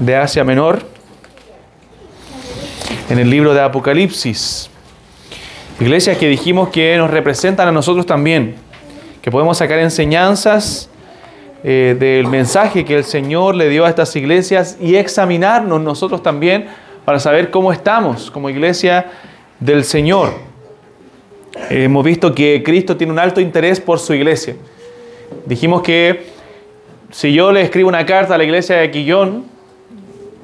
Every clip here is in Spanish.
de Asia Menor, en el libro de Apocalipsis. Iglesias que dijimos que nos representan a nosotros también, que podemos sacar enseñanzas del mensaje que el Señor le dio a estas iglesias y examinarnos nosotros también para saber cómo estamos como iglesia del Señor. Hemos visto que Cristo tiene un alto interés por su iglesia. Dijimos que si yo le escribo una carta a la iglesia de Quillón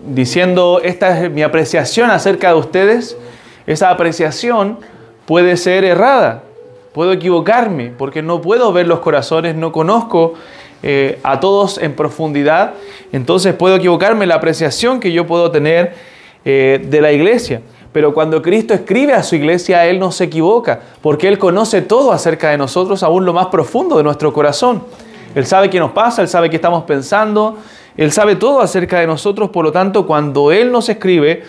diciendo esta es mi apreciación acerca de ustedes, esa apreciación puede ser errada, puedo equivocarme porque no puedo ver los corazones, no conozco a todos en profundidad, entonces puedo equivocarme en la apreciación que yo puedo tener de la iglesia. Pero cuando Cristo escribe a su iglesia, Él no se equivoca, porque Él conoce todo acerca de nosotros, aún lo más profundo de nuestro corazón. Él sabe qué nos pasa, Él sabe qué estamos pensando, Él sabe todo acerca de nosotros. Por lo tanto, cuando Él nos escribe,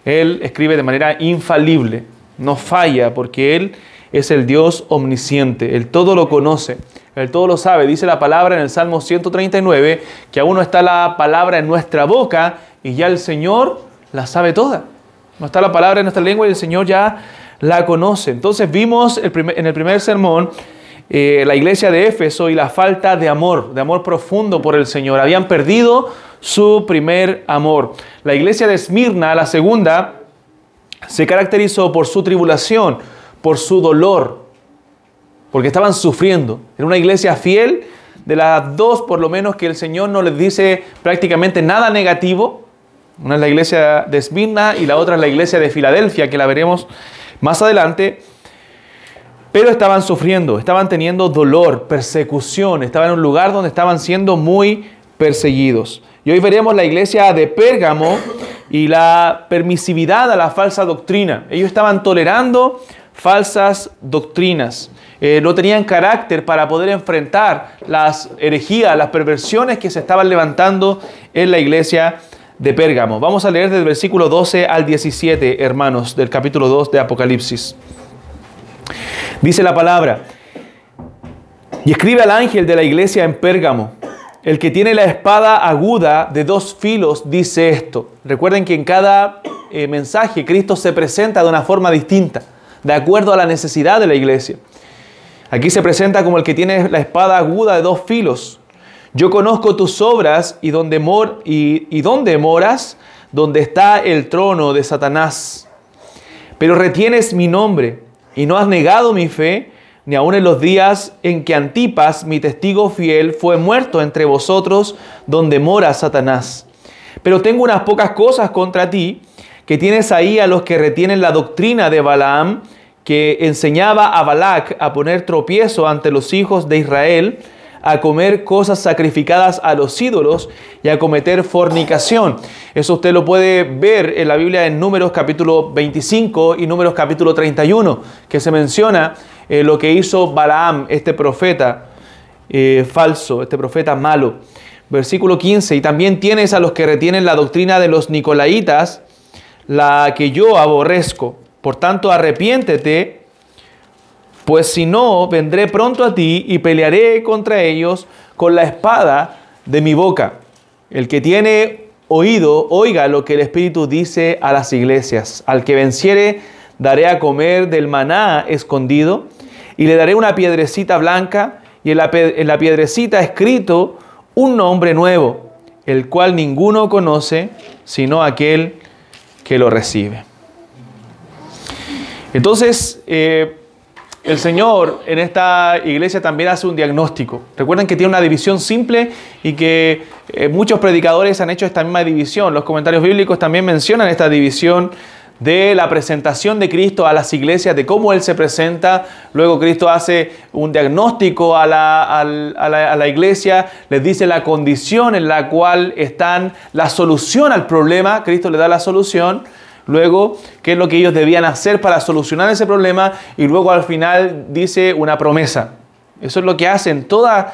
Él escribe de manera infalible, no falla, porque Él es el Dios omnisciente, Él todo lo conoce, Él todo lo sabe. Dice la palabra en el Salmo 139, que aún no está la palabra en nuestra boca y ya el Señor la sabe toda. No está la palabra en nuestra lengua y el Señor ya la conoce. Entonces vimos en el primer sermón la iglesia de Éfeso y la falta de amor profundo por el Señor. Habían perdido su primer amor. La iglesia de Esmirna, la segunda, se caracterizó por su tribulación, por su dolor, porque estaban sufriendo. Era una iglesia fiel, de las dos por lo menos que el Señor no les dice prácticamente nada negativo. Una es la iglesia de Esmirna y la otra es la iglesia de Filadelfia, que la veremos más adelante. Pero estaban sufriendo, estaban teniendo dolor, persecución, estaban en un lugar donde estaban siendo muy perseguidos. Y hoy veremos la iglesia de Pérgamo y la permisividad a la falsa doctrina. Ellos estaban tolerando falsas doctrinas. No tenían carácter para poder enfrentar las herejías, las perversiones que se estaban levantando en la iglesia de Pérgamo. Vamos a leer del versículo 12 al 17, hermanos, del capítulo 2 de Apocalipsis. Dice la palabra: y escribe al ángel de la iglesia en Pérgamo, el que tiene la espada aguda de dos filos, dice esto. Recuerden que en cada mensaje Cristo se presenta de una forma distinta, de acuerdo a la necesidad de la iglesia. Aquí se presenta como el que tiene la espada aguda de dos filos. Yo conozco tus obras y donde moras, donde está el trono de Satanás. Pero retienes mi nombre y no has negado mi fe, ni aun en los días en que Antipas, mi testigo fiel, fue muerto entre vosotros, donde mora Satanás. Pero tengo unas pocas cosas contra ti, que tienes ahí a los que retienen la doctrina de Balaam, que enseñaba a Balac a poner tropiezo ante los hijos de Israel, a comer cosas sacrificadas a los ídolos y a cometer fornicación. Eso usted lo puede ver en la Biblia en Números capítulo 25 y Números capítulo 31, que se menciona lo que hizo Balaam, este profeta falso, este profeta malo. Versículo 15, y también tienes a los que retienen la doctrina de los nicolaitas, la que yo aborrezco. Por tanto, arrepiéntete, pues si no, vendré pronto a ti y pelearé contra ellos con la espada de mi boca. El que tiene oído, oiga lo que el Espíritu dice a las iglesias. Al que venciere, daré a comer del maná escondido, y le daré una piedrecita blanca, y en la piedrecita escrito un nombre nuevo, el cual ninguno conoce, sino aquel que lo recibe. Entonces, el Señor en esta iglesia también hace un diagnóstico. Recuerden que tiene una división simple y que muchos predicadores han hecho esta misma división. Los comentarios bíblicos también mencionan esta división de la presentación de Cristo a las iglesias, de cómo Él se presenta. Luego Cristo hace un diagnóstico a la iglesia, les dice la condición en la cual están, la solución al problema. Cristo le da la solución. Luego, qué es lo que ellos debían hacer para solucionar ese problema, y luego al final dice una promesa. Eso es lo que hace en todas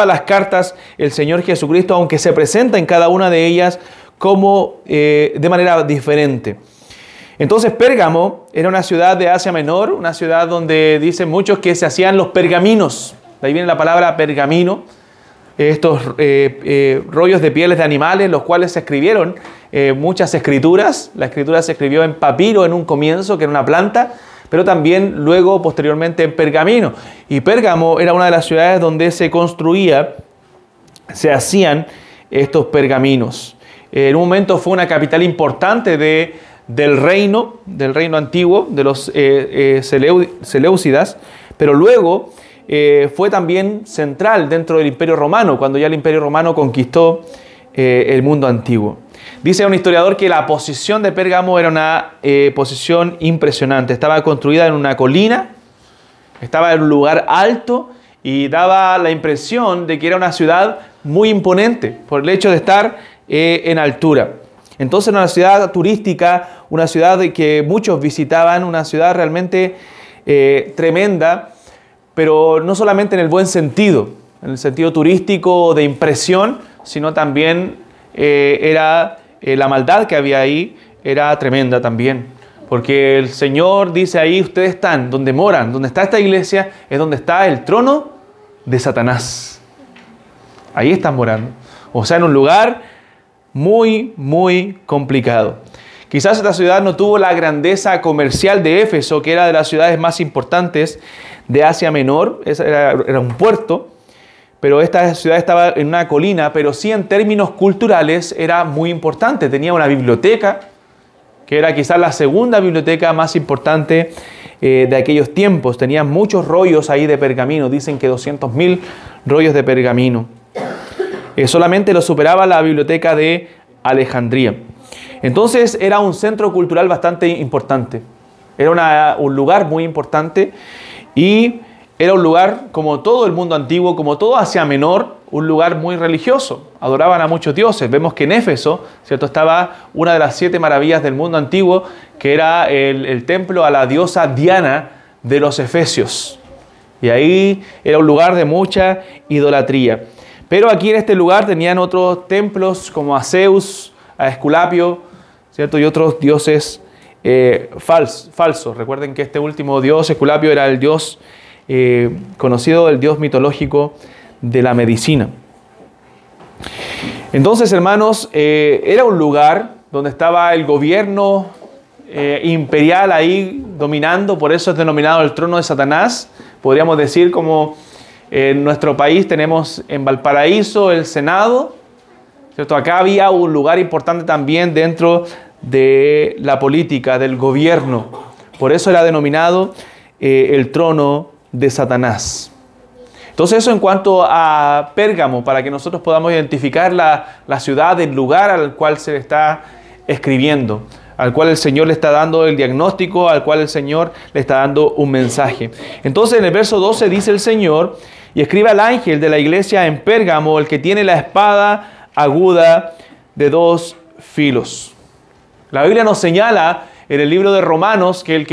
las cartas el Señor Jesucristo, aunque se presenta en cada una de ellas como de manera diferente. Entonces Pérgamo era una ciudad de Asia Menor, una ciudad donde dicen muchos que se hacían los pergaminos. De ahí viene la palabra pergamino. estos rollos de pieles de animales, los cuales se escribieron muchas escrituras. La escritura se escribió en papiro en un comienzo, que era una planta, pero también luego, posteriormente, en pergamino. Y Pérgamo era una de las ciudades donde se construía, se hacían estos pergaminos. En un momento fue una capital importante del reino antiguo, de los Seleucidas, pero luego fue también central dentro del Imperio Romano, cuando ya el Imperio Romano conquistó el mundo antiguo. Dice un historiador que la posición de Pérgamo era una posición impresionante. Estaba construida en una colina, estaba en un lugar alto y daba la impresión de que era una ciudad muy imponente por el hecho de estar en altura. Entonces era una ciudad turística, una ciudad que muchos visitaban, una ciudad realmente tremenda, pero no solamente en el buen sentido, en el sentido turístico de impresión, sino también era la maldad que había ahí, era tremenda también. Porque el Señor dice ahí, ustedes están donde moran, donde está esta iglesia, es donde está el trono de Satanás. Ahí están morando. O sea, en un lugar muy, muy complicado. Quizás esta ciudad no tuvo la grandeza comercial de Éfeso, que era de las ciudades más importantes de Asia Menor. Era un puerto, pero esta ciudad estaba en una colina, pero sí en términos culturales era muy importante. Tenía una biblioteca, que era quizás la segunda biblioteca más importante de aquellos tiempos. Tenía muchos rollos ahí de pergamino. Dicen que 200.000 rollos de pergamino. Solamente lo superaba la biblioteca de Alejandría. Entonces era un centro cultural bastante importante. Era un lugar muy importante y era un lugar, como todo el mundo antiguo, como todo Asia Menor, un lugar muy religioso. Adoraban a muchos dioses. Vemos que en Éfeso, ¿cierto?, estaba una de las 7 maravillas del mundo antiguo, que era el templo a la diosa Diana de los Efesios. Y ahí era un lugar de mucha idolatría. Pero aquí en este lugar tenían otros templos como a Zeus, a Esculapio, ¿cierto?, y otros dioses falsos. Recuerden que este último dios, Esculapio, era el dios conocido, el dios mitológico de la medicina. Entonces, hermanos, era un lugar donde estaba el gobierno imperial ahí dominando, por eso es denominado el trono de Satanás. Podríamos decir como en nuestro país tenemos en Valparaíso el Senado, ¿cierto? Acá había un lugar importante también dentro de la política, del gobierno. Por eso era denominado el trono de Satanás. Entonces eso en cuanto a Pérgamo, para que nosotros podamos identificar la ciudad, el lugar al cual se le está escribiendo, al cual el Señor le está dando el diagnóstico, al cual el Señor le está dando un mensaje. Entonces en el verso 12 dice el Señor: y escribe al ángel de la iglesia en Pérgamo, el que tiene la espada aguda de 2 filos. La Biblia nos señala en el libro de Romanos que el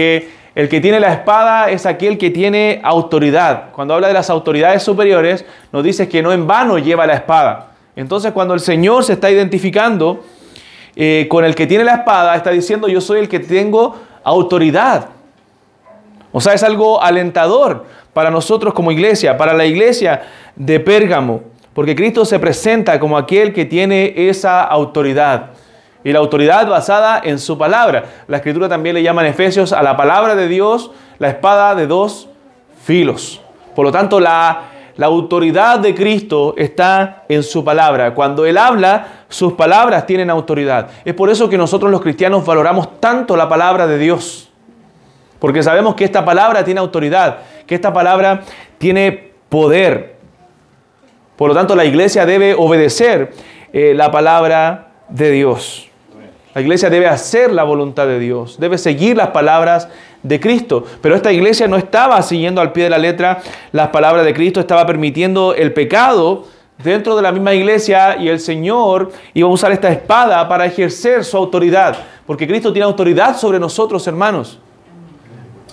que tiene la espada es aquel que tiene autoridad. Cuando habla de las autoridades superiores, nos dice que no en vano lleva la espada. Entonces, cuando el Señor se está identificando con el que tiene la espada, está diciendo: yo soy el que tengo autoridad. O sea, es algo alentador para nosotros como iglesia, para la iglesia de Pérgamo, porque Cristo se presenta como aquel que tiene esa autoridad. Y la autoridad basada en su palabra. La Escritura también le llama en Efesios a la palabra de Dios la espada de 2 filos. Por lo tanto, la autoridad de Cristo está en su palabra. Cuando Él habla, sus palabras tienen autoridad. Es por eso que nosotros los cristianos valoramos tanto la palabra de Dios. Porque sabemos que esta palabra tiene autoridad, que esta palabra tiene poder. Por lo tanto, la iglesia debe obedecer la palabra de Dios. La iglesia debe hacer la voluntad de Dios, debe seguir las palabras de Cristo. Pero esta iglesia no estaba siguiendo al pie de la letra las palabras de Cristo, estaba permitiendo el pecado dentro de la misma iglesia, y el Señor iba a usar esta espada para ejercer su autoridad. Porque Cristo tiene autoridad sobre nosotros, hermanos.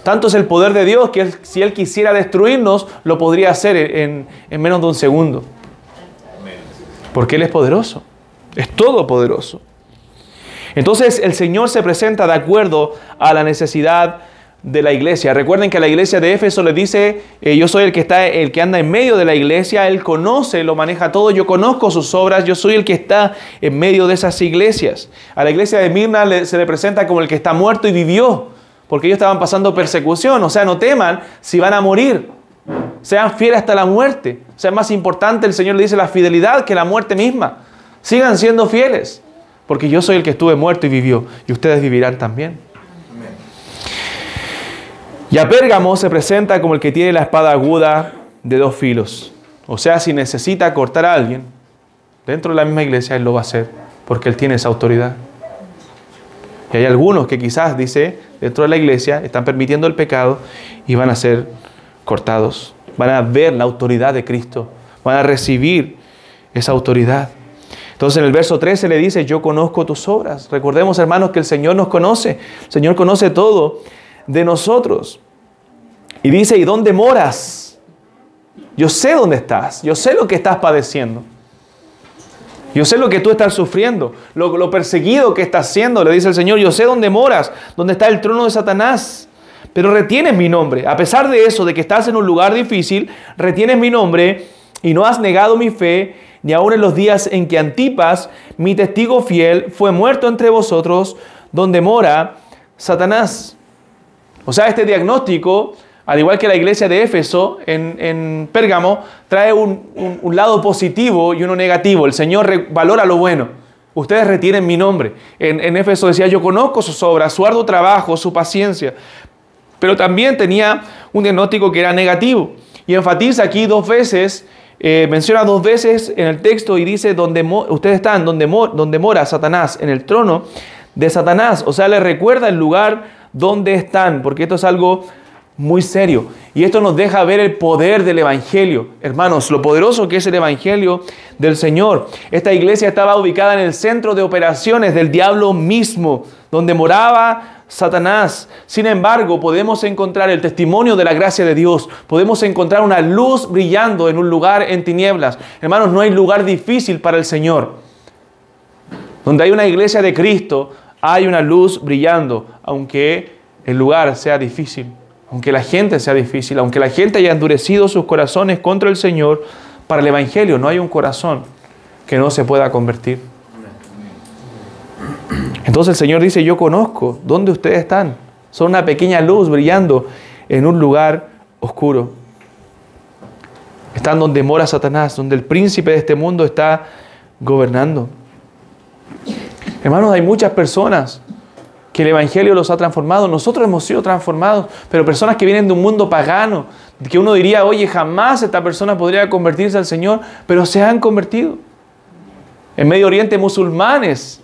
Tanto es el poder de Dios que si Él quisiera destruirnos, lo podría hacer en menos de un segundo. Porque Él es poderoso, es todopoderoso. Entonces el Señor se presenta de acuerdo a la necesidad de la iglesia. Recuerden que a la iglesia de Éfeso le dice, yo soy el que anda en medio de la iglesia, él conoce, lo maneja todo, yo conozco sus obras, yo soy el que está en medio de esas iglesias. A la iglesia de Mirna se le presenta como el que está muerto y vivió, porque ellos estaban pasando persecución. O sea, no teman si van a morir, sean fieles hasta la muerte. O sea, es más importante, el Señor le dice, la fidelidad que la muerte misma. Sigan siendo fieles, porque yo soy el que estuve muerto y vivió, y ustedes vivirán también. Y a Pérgamo se presenta como el que tiene la espada aguda de 2 filos. O sea, si necesita cortar a alguien dentro de la misma iglesia, él lo va a hacer, porque él tiene esa autoridad. Y hay algunos que quizás, dice, dentro de la iglesia están permitiendo el pecado y van a ser cortados. Van a ver la autoridad de Cristo. Van a recibir esa autoridad. Entonces en el verso 13 le dice, yo conozco tus obras. Recordemos, hermanos, que el Señor nos conoce. El Señor conoce todo de nosotros. Y dice, ¿y dónde moras? Yo sé dónde estás. Yo sé lo que estás padeciendo. Yo sé lo que tú estás sufriendo. Lo perseguido que estás siendo. Le dice el Señor, yo sé dónde moras. Dónde está el trono de Satanás. Pero retienes mi nombre. A pesar de eso, de que estás en un lugar difícil, retienes mi nombre y no has negado mi fe, ni aun en los días en que Antipas, mi testigo fiel, fue muerto entre vosotros, donde mora Satanás. O sea, este diagnóstico, al igual que la iglesia de Éfeso, en Pérgamo, trae un lado positivo y uno negativo. El Señor valora lo bueno. Ustedes retienen mi nombre. En Éfeso decía, yo conozco sus obras, su arduo trabajo, su paciencia. Pero también tenía un diagnóstico que era negativo. Y enfatiza aquí 2 veces, menciona 2 veces en el texto y dice, ustedes están donde mora Satanás, en el trono de Satanás. O sea, les recuerda el lugar donde están, porque esto es algo muy serio. Y esto nos deja ver el poder del Evangelio. Hermanos, lo poderoso que es el Evangelio del Señor. Esta iglesia estaba ubicada en el centro de operaciones del diablo mismo, donde moraba Satanás. Sin embargo, podemos encontrar el testimonio de la gracia de Dios. Podemos encontrar una luz brillando en un lugar en tinieblas. Hermanos, no hay lugar difícil para el Señor. Donde hay una iglesia de Cristo, hay una luz brillando, aunque el lugar sea difícil. Aunque la gente sea difícil, aunque la gente haya endurecido sus corazones contra el Señor, para el Evangelio no hay un corazón que no se pueda convertir. Entonces el Señor dice, yo conozco dónde ustedes están. Son una pequeña luz brillando en un lugar oscuro. Están donde mora Satanás, donde el príncipe de este mundo está gobernando. Hermanos, hay muchas personas que el Evangelio los ha transformado. Nosotros hemos sido transformados, pero personas que vienen de un mundo pagano, que uno diría, oye, jamás esta persona podría convertirse al Señor, pero se han convertido. En Medio Oriente, musulmanes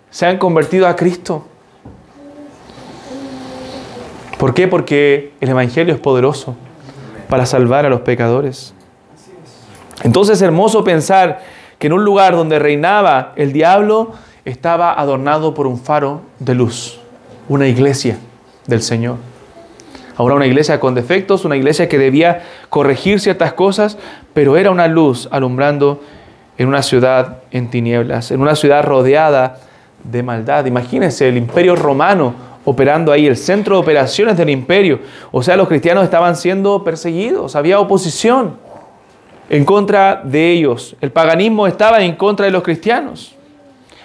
se han convertido a Cristo. ¿Por qué? Porque el Evangelio es poderoso para salvar a los pecadores. Entonces es hermoso pensar que en un lugar donde reinaba el diablo, estaba adornado por un faro de luz, una iglesia del Señor. Ahora una iglesia con defectos, una iglesia que debía corregir ciertas cosas, pero era una luz alumbrando en una ciudad en tinieblas, en una ciudad rodeada de maldad. Imagínense el Imperio Romano operando ahí, el centro de operaciones del imperio. O sea, los cristianos estaban siendo perseguidos, había oposición en contra de ellos. El paganismo estaba en contra de los cristianos.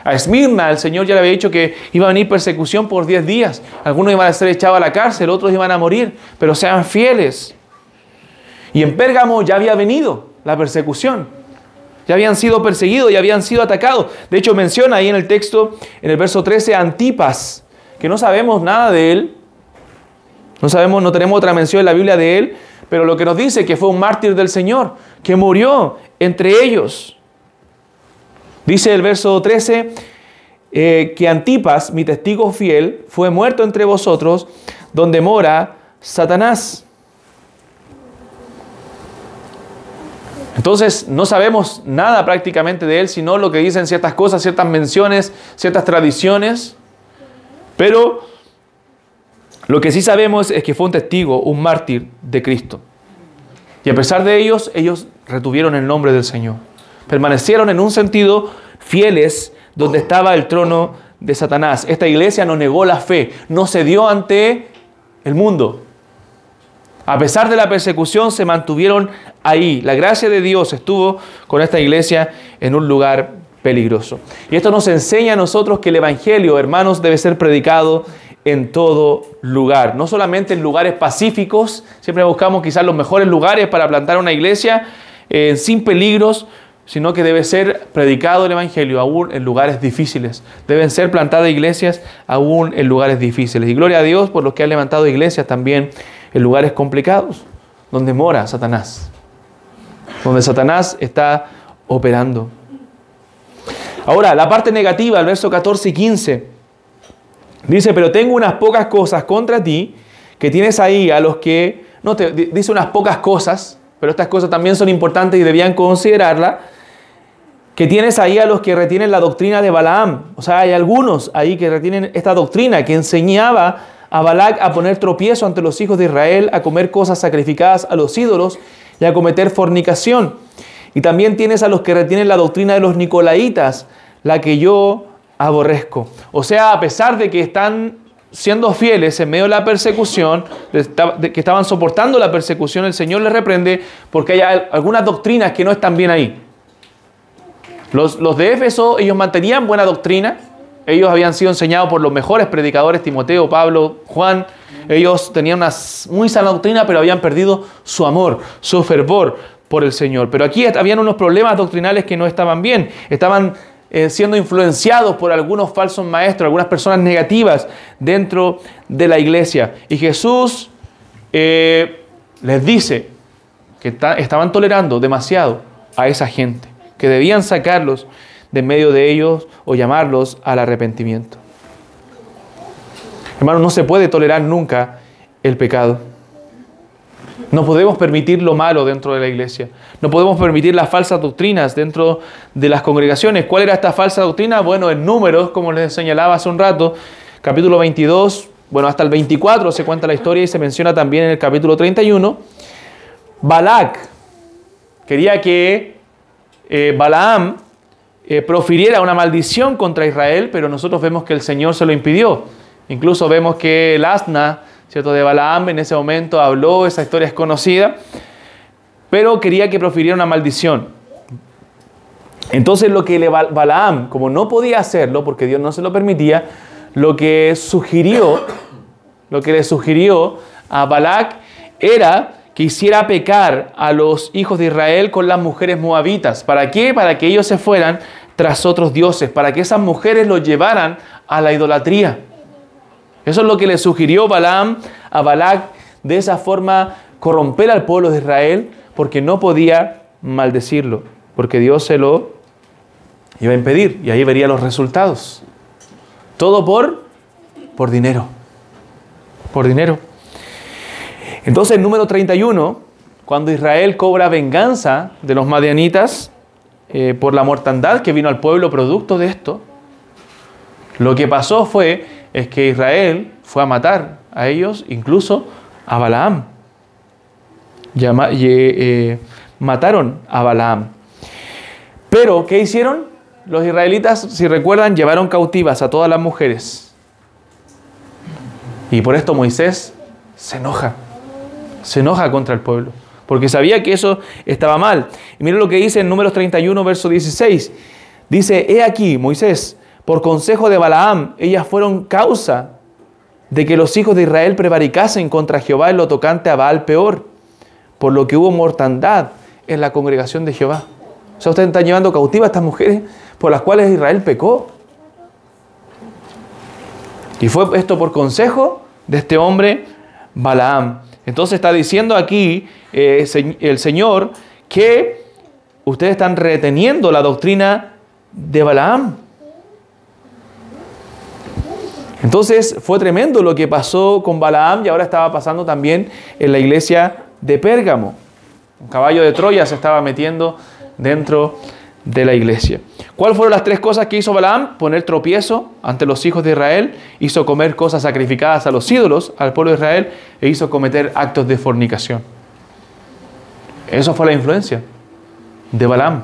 A Esmirna el Señor ya le había dicho que iba a venir persecución por 10 días. Algunos iban a ser echados a la cárcel, otros iban a morir, pero sean fieles. Y en Pérgamo ya había venido la persecución. Ya habían sido perseguidos, ya habían sido atacados. De hecho menciona ahí en el texto, en el verso 13, a Antipas, que no sabemos nada de él. No tenemos otra mención en la Biblia de él, pero lo que nos dice que fue un mártir del Señor, que murió entre ellos. Dice el verso 13, que Antipas, mi testigo fiel, fue muerto entre vosotros, donde mora Satanás. Entonces no sabemos nada prácticamente de él, sino lo que dicen ciertas cosas, ciertas menciones, ciertas tradiciones. Pero lo que sí sabemos es que fue un testigo, un mártir de Cristo. Y a pesar de ellos retuvieron el nombre del Señor. Permanecieron en un sentido fieles donde estaba el trono de Satanás. Esta iglesia no negó la fe, no cedió ante el mundo. A pesar de la persecución, se mantuvieron ahí. La gracia de Dios estuvo con esta iglesia en un lugar peligroso. Y esto nos enseña a nosotros que el Evangelio, hermanos, debe ser predicado en todo lugar. No solamente en lugares pacíficos. Siempre buscamos quizás los mejores lugares para plantar una iglesia sin peligros, sino que debe ser predicado el Evangelio aún en lugares difíciles. Deben ser plantadas iglesias aún en lugares difíciles. Y gloria a Dios por los que han levantado iglesias también en lugares complicados, donde mora Satanás, donde Satanás está operando. Ahora, la parte negativa, el verso 14 y 15, dice, pero tengo unas pocas cosas contra ti, que tienes ahí a los que, no te dice unas pocas cosas, pero estas cosas también son importantes y debían considerarla, que tienes ahí a los que retienen la doctrina de Balaam. O sea, hay algunos ahí que retienen esta doctrina que enseñaba a Balac a poner tropiezo ante los hijos de Israel, a comer cosas sacrificadas a los ídolos y a cometer fornicación. Y también tienes a los que retienen la doctrina de los nicolaitas, la que yo aborrezco. O sea, a pesar de que están siendo fieles en medio de la persecución, que estaban soportando la persecución, el Señor les reprende porque hay algunas doctrinas que no están bien ahí. Los de Éfeso, ellos mantenían buena doctrina. Ellos habían sido enseñados por los mejores predicadores, Timoteo, Pablo, Juan. Ellos tenían una muy sana doctrina, pero habían perdido su amor, su fervor por el Señor. Pero aquí habían unos problemas doctrinales que no estaban bien. Estaban siendo influenciados por algunos falsos maestros, algunas personas negativas dentro de la iglesia. Y Jesús les dice que estaban tolerando demasiado a esa gente, que debían sacarlos de en medio de ellos o llamarlos al arrepentimiento. Hermanos, no se puede tolerar nunca el pecado. No podemos permitir lo malo dentro de la iglesia. No podemos permitir las falsas doctrinas dentro de las congregaciones. ¿Cuál era esta falsa doctrina? Bueno, en Números, como les señalaba hace un rato, capítulo 22, bueno, hasta el 24 se cuenta la historia y se menciona también en el capítulo 31. Balac quería que Balaam profiriera una maldición contra Israel, pero nosotros vemos que el Señor se lo impidió. Incluso vemos que el asna, ¿cierto?, de Balaam en ese momento habló, esa historia es conocida, pero quería que profiriera una maldición. Entonces lo que Balaam, como no podía hacerlo, porque Dios no se lo permitía, lo que le sugirió a Balac era que hiciera pecar a los hijos de Israel con las mujeres moabitas. ¿Para qué? Para que ellos se fueran tras otros dioses, para que esas mujeres los llevaran a la idolatría. Eso es lo que le sugirió Balaam a Balac, de esa forma corromper al pueblo de Israel, porque no podía maldecirlo, porque Dios se lo iba a impedir, y ahí vería los resultados. Todo por dinero. Por dinero. Entonces, en número 31, cuando Israel cobra venganza de los madianitas por la mortandad que vino al pueblo producto de esto, lo que pasó es que Israel fue a matar a ellos, incluso a Balaam. Mataron a Balaam. Pero, ¿qué hicieron? Los israelitas, si recuerdan, llevaron cautivas a todas las mujeres. Y por esto Moisés se enoja. Se enoja contra el pueblo, porque sabía que eso estaba mal. Y miren lo que dice en Números 31, verso 16. Dice, he aquí, Moisés, por consejo de Balaam, ellas fueron causa de que los hijos de Israel prevaricasen contra Jehová en lo tocante a Baal peor, por lo que hubo mortandad en la congregación de Jehová. O sea, ustedes están llevando cautivas a estas mujeres por las cuales Israel pecó. Y fue esto por consejo de este hombre Balaam. Entonces está diciendo aquí el Señor que ustedes están reteniendo la doctrina de Balaam. Entonces fue tremendo lo que pasó con Balaam y ahora estaba pasando también en la iglesia de Pérgamo. Un caballo de Troya se estaba metiendo dentro de la iglesia. ¿Cuáles fueron las tres cosas que hizo Balaam? Poner tropiezo ante los hijos de Israel, hizo comer cosas sacrificadas a los ídolos, al pueblo de Israel, e hizo cometer actos de fornicación. Eso fue la influencia de Balaam.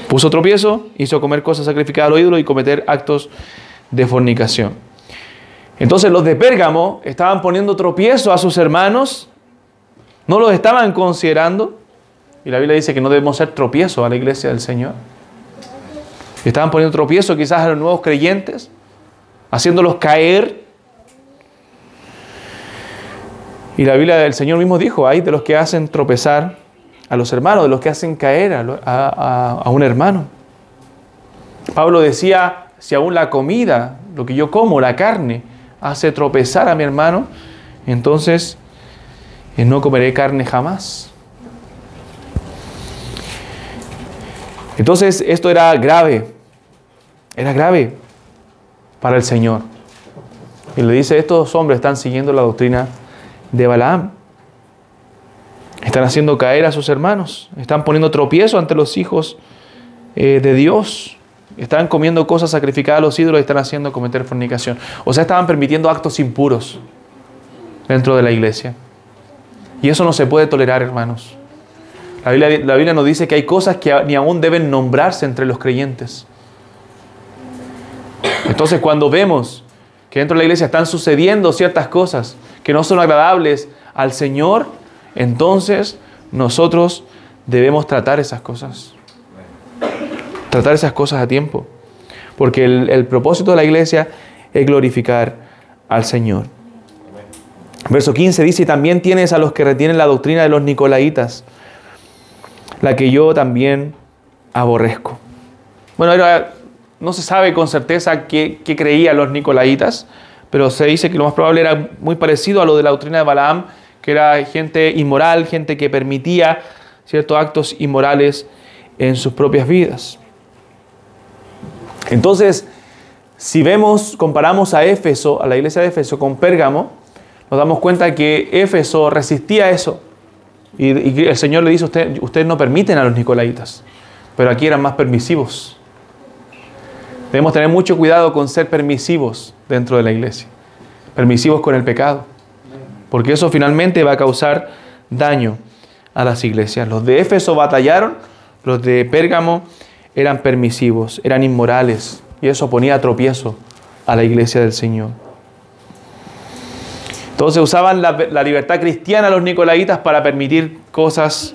Puso tropiezo, hizo comer cosas sacrificadas a los ídolos y cometer actos de fornicación. Entonces los de Pérgamo estaban poniendo tropiezo a sus hermanos, no los estaban considerando, y la Biblia dice que no debemos ser tropiezo a la iglesia del Señor. Estaban poniendo tropiezo quizás a los nuevos creyentes, haciéndolos caer. Y la Biblia del Señor mismo dijo, hay de los que hacen tropezar a los hermanos, de los que hacen caer a un hermano. Pablo decía, si aún la comida, lo que yo como, la carne, hace tropezar a mi hermano, entonces no comeré carne jamás. Entonces esto era grave para el Señor. Y le dice, estos hombres están siguiendo la doctrina de Balaam. Están haciendo caer a sus hermanos, están poniendo tropiezo ante los hijos de Dios. Están comiendo cosas sacrificadas a los ídolos y están haciendo cometer fornicación. O sea, estaban permitiendo actos impuros dentro de la iglesia. Y eso no se puede tolerar, hermanos. La Biblia nos dice que hay cosas que ni aún deben nombrarse entre los creyentes. Entonces, cuando vemos que dentro de la iglesia están sucediendo ciertas cosas que no son agradables al Señor, entonces nosotros debemos tratar esas cosas. Tratar esas cosas a tiempo. Porque el propósito de la iglesia es glorificar al Señor. Verso 15 dice, y también tienes a los que retienen la doctrina de los nicolaitas, la que yo también aborrezco. Bueno, no se sabe con certeza qué creían los nicolaitas, pero se dice que lo más probable era muy parecido a lo de la doctrina de Balaam, que era gente inmoral, gente que permitía ciertos actos inmorales en sus propias vidas. Entonces, si comparamos a Éfeso, a la iglesia de Éfeso con Pérgamo, nos damos cuenta que Éfeso resistía eso. Y el Señor le dice, ustedes no permiten a los nicolaitas, pero aquí eran más permisivos. Debemos tener mucho cuidado con ser permisivos dentro de la iglesia. Permisivos con el pecado. Porque eso finalmente va a causar daño a las iglesias. Los de Éfeso batallaron, los de Pérgamo eran permisivos, eran inmorales. Y eso ponía tropiezo a la iglesia del Señor. Entonces usaban la libertad cristiana los nicolaitas para permitir cosas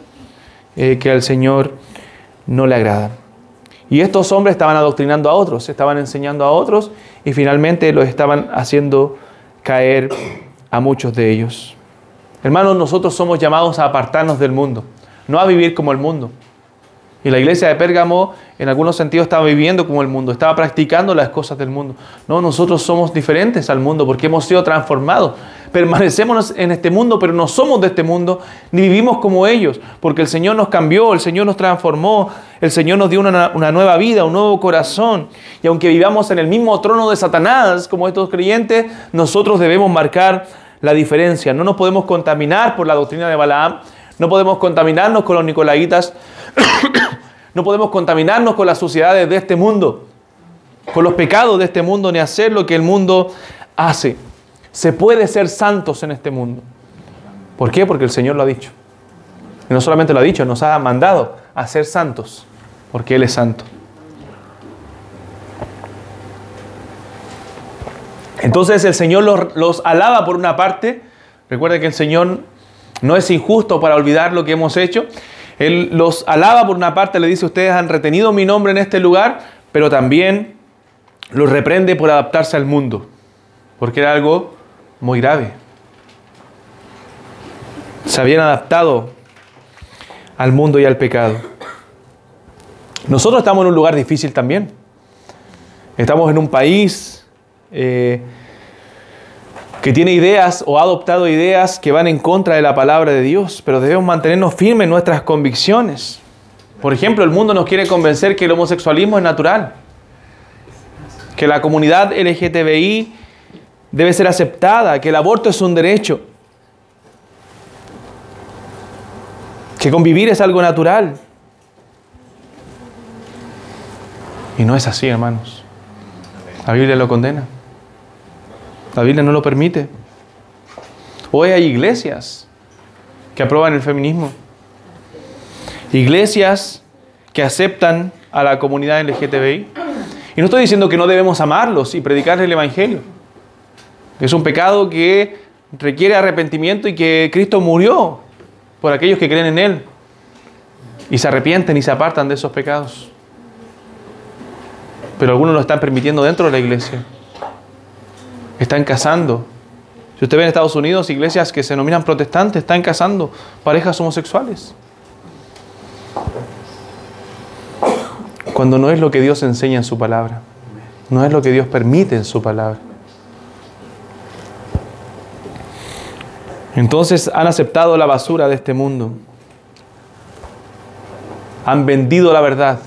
que al Señor no le agradan. Y estos hombres estaban adoctrinando a otros, estaban enseñando a otros y finalmente los estaban haciendo caer a muchos de ellos. Hermanos, nosotros somos llamados a apartarnos del mundo, no a vivir como el mundo. Y la iglesia de Pérgamo, en algunos sentidos, estaba viviendo como el mundo, estaba practicando las cosas del mundo. No, nosotros somos diferentes al mundo porque hemos sido transformados. Permanecemos en este mundo, pero no somos de este mundo, ni vivimos como ellos, porque el Señor nos cambió, el Señor nos transformó, el Señor nos dio una nueva vida, un nuevo corazón. Y aunque vivamos en el mismo trono de Satanás, como estos creyentes, nosotros debemos marcar la diferencia. No nos podemos contaminar por la doctrina de Balaam, no podemos contaminarnos con los nicolaitas, no podemos contaminarnos con las suciedades de este mundo, con los pecados de este mundo, ni hacer lo que el mundo hace. Se puede ser santos en este mundo. ¿Por qué? Porque el Señor lo ha dicho. Y no solamente lo ha dicho, nos ha mandado a ser santos, porque Él es santo. Entonces el Señor los alaba por una parte. Recuerden que el Señor no es injusto para olvidar lo que hemos hecho. Él los alaba por una parte, le dice, ustedes han retenido mi nombre en este lugar, pero también los reprende por adaptarse al mundo, porque era algo muy grave. Se habían adaptado al mundo y al pecado. Nosotros estamos en un lugar difícil también. Estamos en un país que tiene ideas o ha adoptado ideas que van en contra de la palabra de Dios, pero debemos mantenernos firmes en nuestras convicciones. Por ejemplo, el mundo nos quiere convencer que el homosexualismo es natural, que la comunidad LGTBI debe ser aceptada, que el aborto es un derecho, que convivir es algo natural. Y no es así, hermanos. La Biblia lo condena. La Biblia no lo permite. Hoy hay iglesias que aprueban el feminismo. Iglesias que aceptan a la comunidad LGTBI. Y no estoy diciendo que no debemos amarlos y predicarles el Evangelio. Es un pecado que requiere arrepentimiento y que Cristo murió por aquellos que creen en Él y se arrepienten y se apartan de esos pecados. Pero algunos lo están permitiendo dentro de la iglesia. Están casando. Si usted ve en Estados Unidos, iglesias que se denominan protestantes están casando parejas homosexuales. Cuando no es lo que Dios enseña en su palabra. No es lo que Dios permite en su palabra. Entonces han aceptado la basura de este mundo. Han vendido la verdad.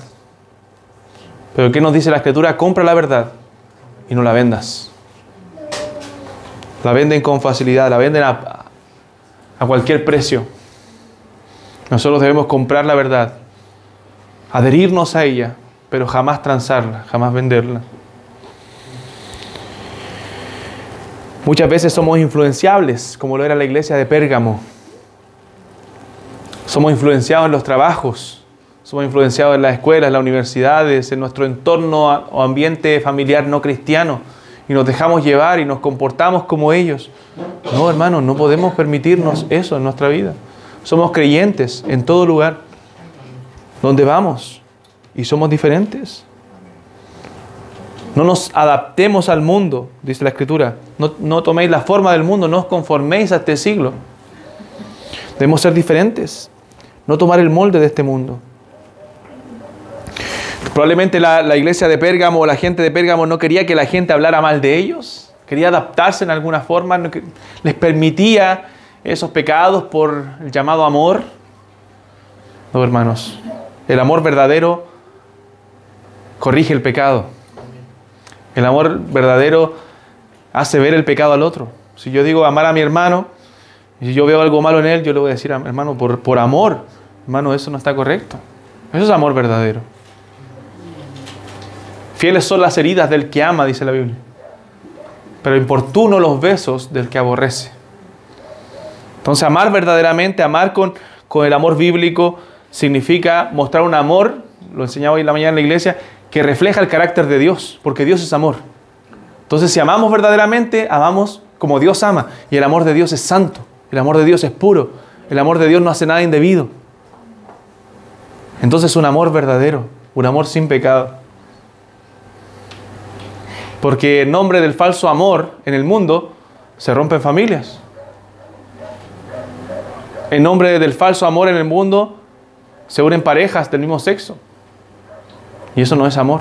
Pero ¿qué nos dice la Escritura? Compra la verdad y no la vendas. La venden con facilidad, la venden a cualquier precio. Nosotros debemos comprar la verdad, adherirnos a ella, pero jamás transarla, jamás venderla. Muchas veces somos influenciables, como lo era la iglesia de Pérgamo. Somos influenciados en los trabajos, somos influenciados en las escuelas, en las universidades, en nuestro entorno o ambiente familiar no cristiano. Y nos dejamos llevar y nos comportamos como ellos. No, hermanos, no podemos permitirnos eso en nuestra vida. Somos creyentes en todo lugar donde vamos y somos diferentes. No nos adaptemos al mundo, dice la Escritura. No toméis la forma del mundo, no os conforméis a este siglo. Debemos ser diferentes, no tomar el molde de este mundo. Probablemente la iglesia de Pérgamo o la gente de Pérgamo no quería que la gente hablara mal de ellos. Quería adaptarse en alguna forma. Les permitía esos pecados por el llamado amor. No, hermanos. El amor verdadero corrige el pecado. El amor verdadero hace ver el pecado al otro. Si yo digo amar a mi hermano, y si yo veo algo malo en él, yo le voy a decir, hermano, por amor. Hermano, eso no está correcto. Eso es amor verdadero. Fieles son las heridas del que ama, dice la Biblia. Pero importuno los besos del que aborrece. Entonces, amar verdaderamente, amar con el amor bíblico, significa mostrar un amor, lo enseñaba hoy en la mañana en la iglesia, que refleja el carácter de Dios, porque Dios es amor. Entonces, si amamos verdaderamente, amamos como Dios ama. Y el amor de Dios es santo, el amor de Dios es puro, el amor de Dios no hace nada indebido. Entonces, un amor verdadero, un amor sin pecado. Porque en nombre del falso amor en el mundo se rompen familias. En nombre del falso amor en el mundo se unen parejas del mismo sexo. Y eso no es amor.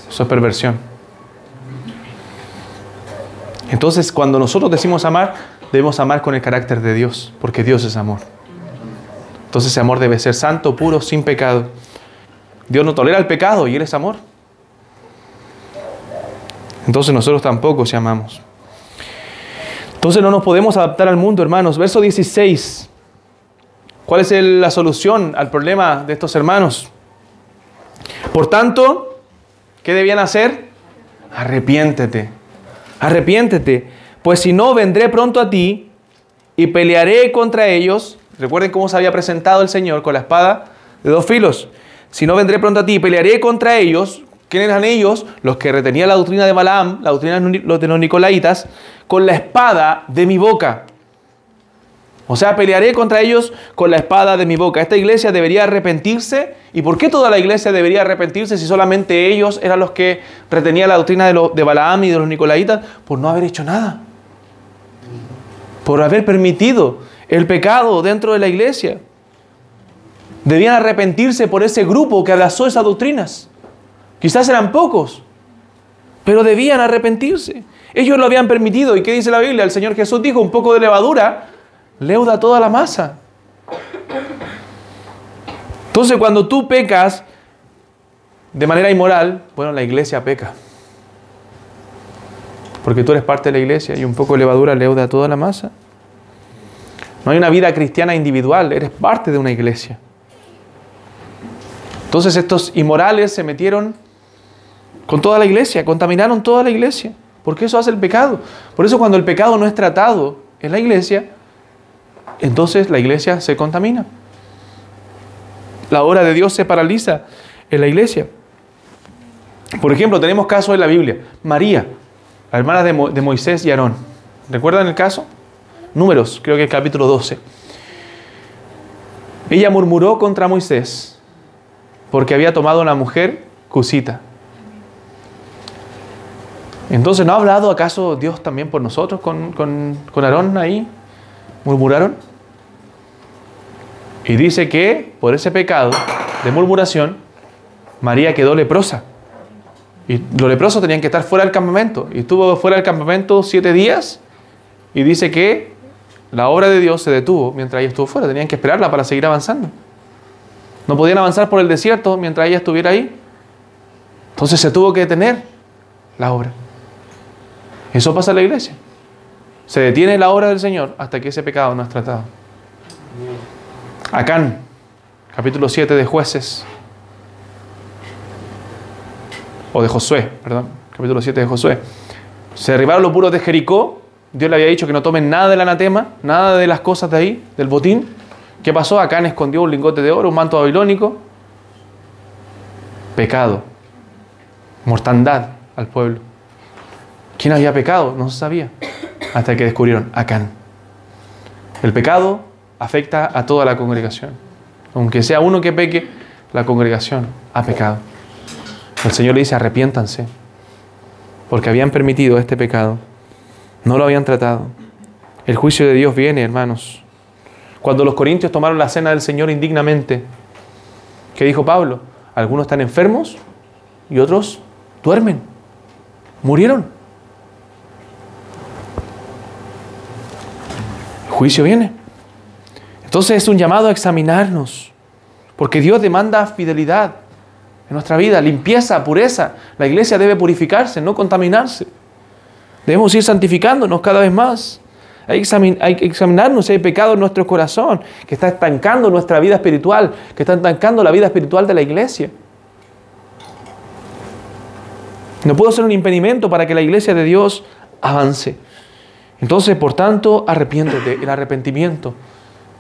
Eso es perversión. Entonces, cuando nosotros decimos amar, debemos amar con el carácter de Dios, porque Dios es amor. Entonces ese amor debe ser santo, puro, sin pecado. Dios no tolera el pecado y Él es amor. Entonces nosotros tampoco si amamos. Entonces no nos podemos adaptar al mundo, hermanos. Verso 16. ¿Cuál es la solución al problema de estos hermanos? Por tanto, ¿qué debían hacer? Arrepiéntete. Arrepiéntete. Pues si no, vendré pronto a ti y pelearé contra ellos. Recuerden cómo se había presentado el Señor con la espada de dos filos. Si no, vendré pronto a ti y pelearé contra ellos. ¿Quiénes eran ellos? Los que retenían la doctrina de Balaam, la doctrina de los nicolaitas, con la espada de mi boca. O sea, pelearé contra ellos con la espada de mi boca. Esta iglesia debería arrepentirse. ¿Y por qué toda la iglesia debería arrepentirse si solamente ellos eran los que retenían la doctrina de Balaam y de los nicolaitas? Por no haber hecho nada. Por haber permitido el pecado dentro de la iglesia. Debían arrepentirse por ese grupo que abrazó esas doctrinas. Quizás eran pocos, pero debían arrepentirse. Ellos lo habían permitido. ¿Y qué dice la Biblia? El Señor Jesús dijo, un poco de levadura leuda toda la masa. Entonces, cuando tú pecas de manera inmoral, bueno, la iglesia peca. Porque tú eres parte de la iglesia y un poco de levadura leuda toda la masa. No hay una vida cristiana individual, eres parte de una iglesia. Entonces estos inmorales se metieron con toda la iglesia, contaminaron toda la iglesia. Porque eso hace el pecado. Por eso cuando el pecado no es tratado en la iglesia, entonces la iglesia se contamina. La obra de Dios se paraliza en la iglesia. Por ejemplo, tenemos casos en la Biblia. María, la hermana de Moisés y Aarón. ¿Recuerdan el caso? Números, creo que el capítulo 12. Ella murmuró contra Moisés porque había tomado una mujer cusita. Entonces, ¿no ha hablado acaso Dios también por nosotros con Aarón ahí? ¿Murmuraron? Y dice que por ese pecado de murmuración, María quedó leprosa. Y los leprosos tenían que estar fuera del campamento. Y estuvo fuera del campamento 7 días. Y dice que la obra de Dios se detuvo mientras ella estuvo fuera. Tenían que esperarla para seguir avanzando. No podían avanzar por el desierto mientras ella estuviera ahí. Entonces se tuvo que detener la obra. Eso pasa en la iglesia. Se detiene la obra del Señor hasta que ese pecado no es tratado. Acán, capítulo 7 de Jueces. O de Josué, perdón. Capítulo 7 de Josué. Se derribaron los muros de Jericó. Dios le había dicho que no tomen nada del anatema, nada de las cosas de ahí, del botín. ¿Qué pasó? Acán escondió un lingote de oro, un manto babilónico. Pecado. Mortandad al pueblo. ¿Quién había pecado? No se sabía. Hasta que descubrieron Acán. El pecado afecta a toda la congregación. Aunque sea uno que peque, la congregación ha pecado. El Señor le dice, arrepiéntanse. Porque habían permitido este pecado. No lo habían tratado. El juicio de Dios viene, hermanos. Cuando los corintios tomaron la cena del Señor indignamente, ¿qué dijo Pablo? Algunos están enfermos y otros duermen. Murieron. El juicio viene. Entonces es un llamado a examinarnos. Porque Dios demanda fidelidad en nuestra vida, limpieza, pureza. La iglesia debe purificarse, no contaminarse. Debemos ir santificándonos cada vez más. Hay que examinarnos si hay pecado en nuestro corazón, que está estancando nuestra vida espiritual, que está estancando la vida espiritual de la iglesia. No puedo ser un impedimento para que la iglesia de Dios avance. Entonces, por tanto, arrepiéntete. El arrepentimiento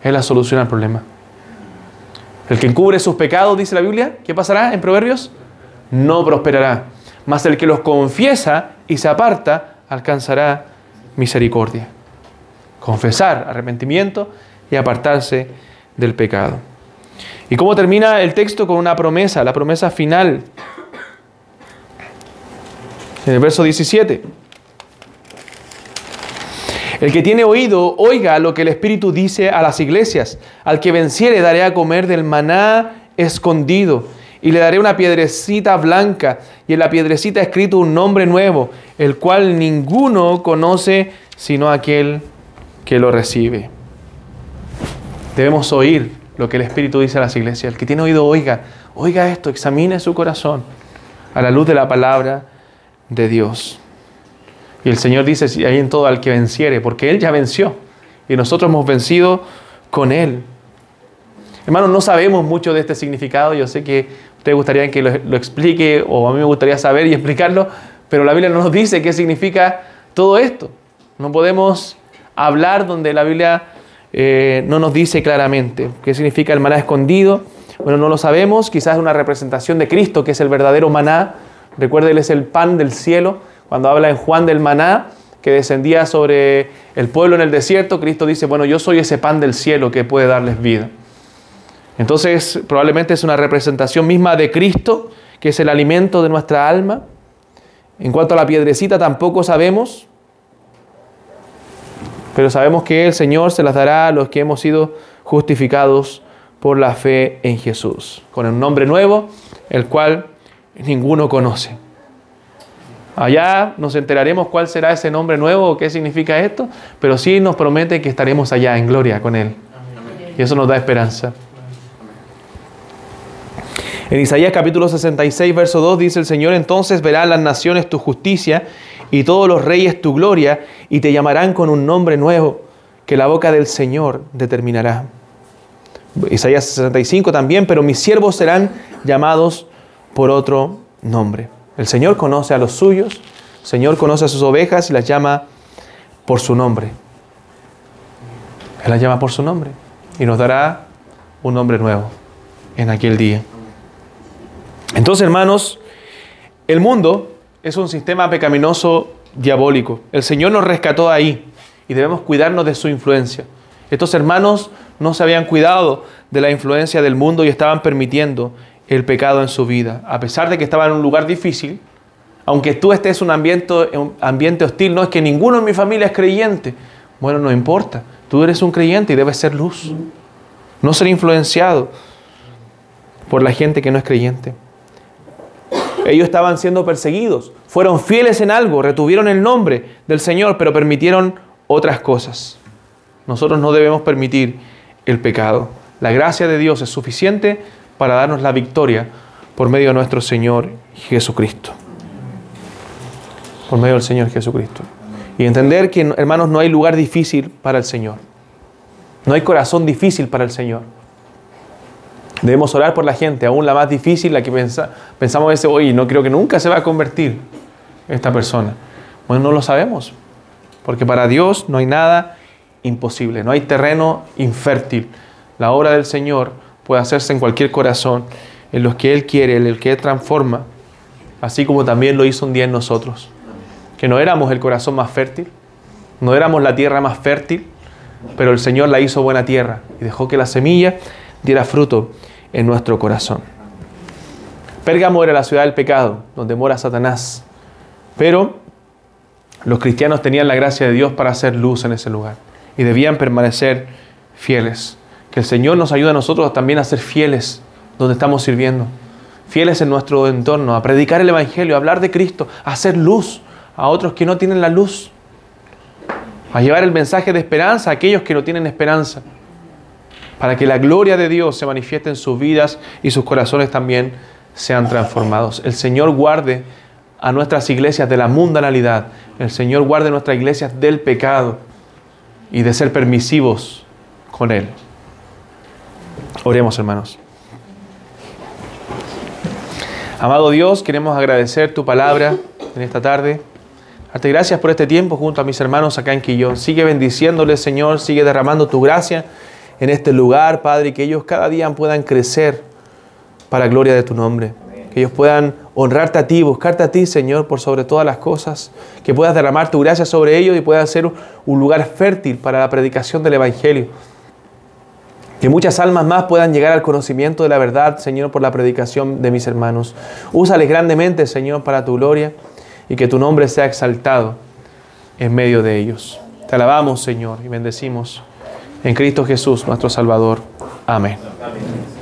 es la solución al problema. El que encubre sus pecados, dice la Biblia, ¿qué pasará en Proverbios? No prosperará. Mas el que los confiesa y se aparta, alcanzará misericordia. Confesar, arrepentimiento y apartarse del pecado. ¿Y cómo termina el texto? Con una promesa, la promesa final. En el verso 17. El que tiene oído, oiga lo que el Espíritu dice a las iglesias. Al que venciere daré a comer del maná escondido. Y le daré una piedrecita blanca, y en la piedrecita escrito un nombre nuevo, el cual ninguno conoce sino aquel que lo recibe. Debemos oír lo que el Espíritu dice a las iglesias. El que tiene oído, oiga esto, examine su corazón a la luz de la palabra de Dios. Y el Señor dice, si hay en todo al que venciere, porque Él ya venció, y nosotros hemos vencido con Él. Hermanos, no sabemos mucho de este significado. Yo sé que ustedes gustaría que lo explique, o a mí me gustaría saber y explicarlo, pero la Biblia no nos dice qué significa todo esto. No podemos hablar donde la Biblia no nos dice claramente qué significa el maná escondido. Bueno, no lo sabemos. Quizás es una representación de Cristo, que es el verdadero maná. Recuerden, Él es el pan del cielo. Cuando habla en Juan del maná que descendía sobre el pueblo en el desierto, Cristo dice, bueno, yo soy ese pan del cielo que puede darles vida. Entonces, probablemente es una representación misma de Cristo, que es el alimento de nuestra alma. En cuanto a la piedrecita, tampoco sabemos, pero sabemos que el Señor se las dará a los que hemos sido justificados por la fe en Jesús, con un nombre nuevo, el cual ninguno conoce. Allá nos enteraremos cuál será ese nombre nuevo o qué significa esto, pero sí nos promete que estaremos allá en gloria con Él. Y eso nos da esperanza. En Isaías capítulo 66, verso 2 dice el Señor, entonces verán las naciones tu justicia y todos los reyes tu gloria, y te llamarán con un nombre nuevo que la boca del Señor determinará. Isaías 65 también, pero mis siervos serán llamados por otro nombre. El Señor conoce a los suyos, el Señor conoce a sus ovejas y las llama por su nombre. Él las llama por su nombre y nos dará un nombre nuevo en aquel día. Entonces, hermanos, el mundo es un sistema pecaminoso diabólico. El Señor nos rescató de ahí y debemos cuidarnos de su influencia. Estos hermanos no se habían cuidado de la influencia del mundo y estaban permitiendo el pecado en su vida. A pesar de que estaban en un lugar difícil, aunque tú estés en un ambiente hostil, no es que ninguno en mi familia es creyente. Bueno, no importa. Tú eres un creyente y debes ser luz. No ser influenciado por la gente que no es creyente. Ellos estaban siendo perseguidos. Fueron fieles en algo, retuvieron el nombre del Señor, pero permitieron otras cosas. Nosotros no debemos permitir el pecado. La gracia de Dios es suficiente para darnos la victoria por medio de nuestro Señor Jesucristo. Por medio del Señor Jesucristo. Y entender que, hermanos, no hay lugar difícil para el Señor. No hay corazón difícil para el Señor. Debemos orar por la gente, aún la más difícil, la que pensamos a veces, oye, no creo que nunca se va a convertir esta persona. Bueno, no lo sabemos. Porque para Dios no hay nada imposible, no hay terreno infértil. La obra del Señor puede hacerse en cualquier corazón, en los que Él quiere, en el que Él transforma, así como también lo hizo un día en nosotros. Que no éramos el corazón más fértil, no éramos la tierra más fértil, pero el Señor la hizo buena tierra y dejó que la semilla diera fruto en nuestro corazón. Pérgamo era la ciudad del pecado, donde mora Satanás, pero los cristianos tenían la gracia de Dios para hacer luz en ese lugar y debían permanecer fieles. Que el Señor nos ayude a nosotros también a ser fieles donde estamos sirviendo, fieles en nuestro entorno, a predicar el Evangelio, a hablar de Cristo, a hacer luz a otros que no tienen la luz, a llevar el mensaje de esperanza a aquellos que no tienen esperanza, para que la gloria de Dios se manifieste en sus vidas y sus corazones también sean transformados. El Señor guarde a nuestras iglesias de la mundanalidad. El Señor guarde nuestras iglesias del pecado y de ser permisivos con Él. Oremos, hermanos. Amado Dios, queremos agradecer tu palabra en esta tarde. Darte gracias por este tiempo junto a mis hermanos acá en Quillón. Sigue bendiciéndoles, Señor. Sigue derramando tu gracia en este lugar, Padre, y que ellos cada día puedan crecer para gloria de tu nombre. Que ellos puedan honrarte a ti, buscarte a ti, Señor, por sobre todas las cosas. Que puedas derramar tu gracia sobre ellos y puedas ser un lugar fértil para la predicación del Evangelio. Que muchas almas más puedan llegar al conocimiento de la verdad, Señor, por la predicación de mis hermanos. Úsales grandemente, Señor, para tu gloria y que tu nombre sea exaltado en medio de ellos. Te alabamos, Señor, y bendecimos en Cristo Jesús, nuestro Salvador. Amén.